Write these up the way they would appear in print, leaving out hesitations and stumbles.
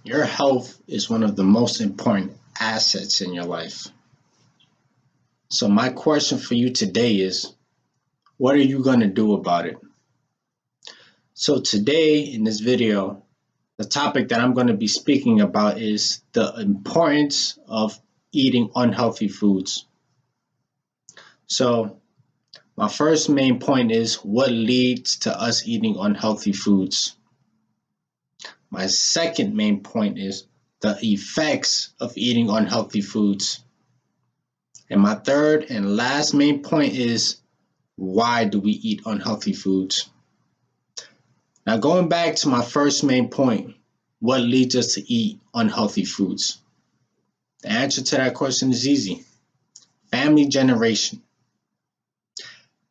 Your health is one of the most important assets in your life. So, my question for you today is what are you going to do about it? So, today in this video, the topic that I'm going to be speaking about is the importance of eating unhealthy foods. So, my first main point is what leads to us eating unhealthy foods. My second main point is the effects of eating unhealthy foods. And my third and last main point is why do we eat unhealthy foods? Now, going back to my first main point, what leads us to eat unhealthy foods? The answer to that question is easy. Family generation.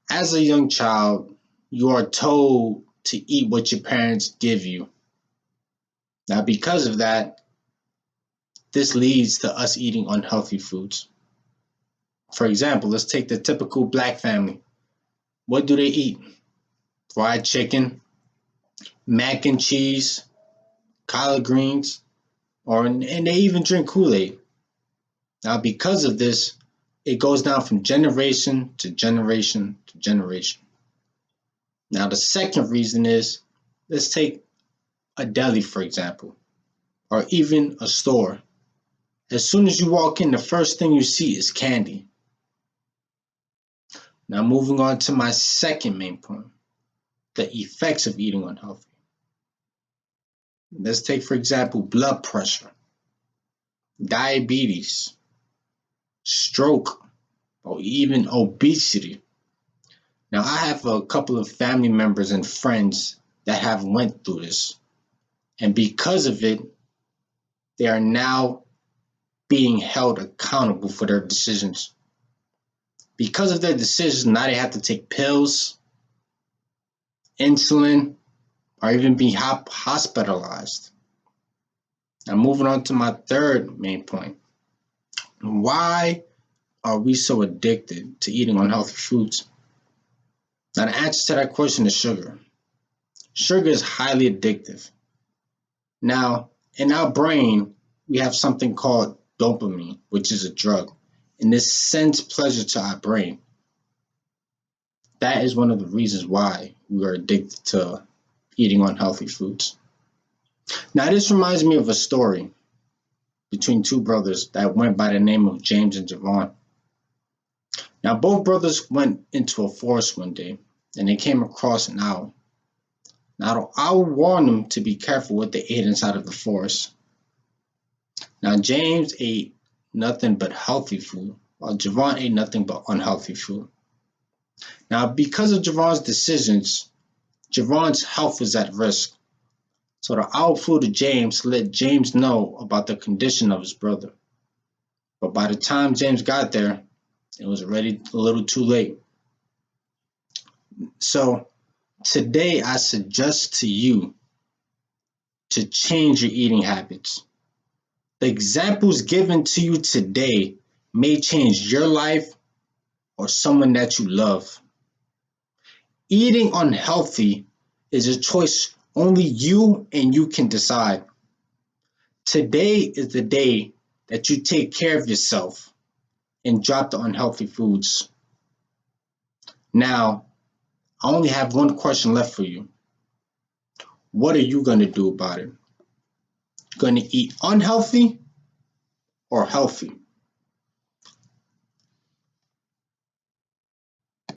As a young child, you are told to eat what your parents give you. Now, because of that, this leads to us eating unhealthy foods. For example, let's take the typical black family. What do they eat? Fried chicken, mac and cheese, collard greens, and they even drink Kool-Aid. Now, because of this, it goes down from generation to generation to generation. Now, the second reason is, let's take a deli, for example, or even a store. As soon as you walk in, the first thing you see is candy. Now, moving on to my second main point, the effects of eating unhealthy. Let's take, for example, blood pressure, diabetes, stroke, or even obesity. Now, I have a couple of family members and friends that have went through this. And because of it, they are now being held accountable for their decisions. Because of their decisions, now they have to take pills, insulin, or even be hospitalized. Now, moving on to my third main point. Why are we so addicted to eating unhealthy foods? Now, the answer to that question is sugar. Sugar is highly addictive. Now, in our brain, we have something called dopamine, which is a drug, and this sends pleasure to our brain. That is one of the reasons why we are addicted to eating unhealthy foods. Now, this reminds me of a story between two brothers that went by the name of James and Javon. Now, both brothers went into a forest one day, and they came across an owl. Now, the owl warned them to be careful what they ate inside of the forest. Now, James ate nothing but healthy food, while Javon ate nothing but unhealthy food. Now, because of Javon's decisions, Javon's health was at risk. So the owl flew to James to let James know about the condition of his brother. But by the time James got there, it was already a little too late. So today I suggest to you to change your eating habits. The examples given to you today may change your life or someone that you love. Eating unhealthy is a choice only you and you can decide. Today is the day that you take care of yourself and drop the unhealthy foods. Now, I only have one question left for you. What are you going to do about it? Going to eat unhealthy or healthy?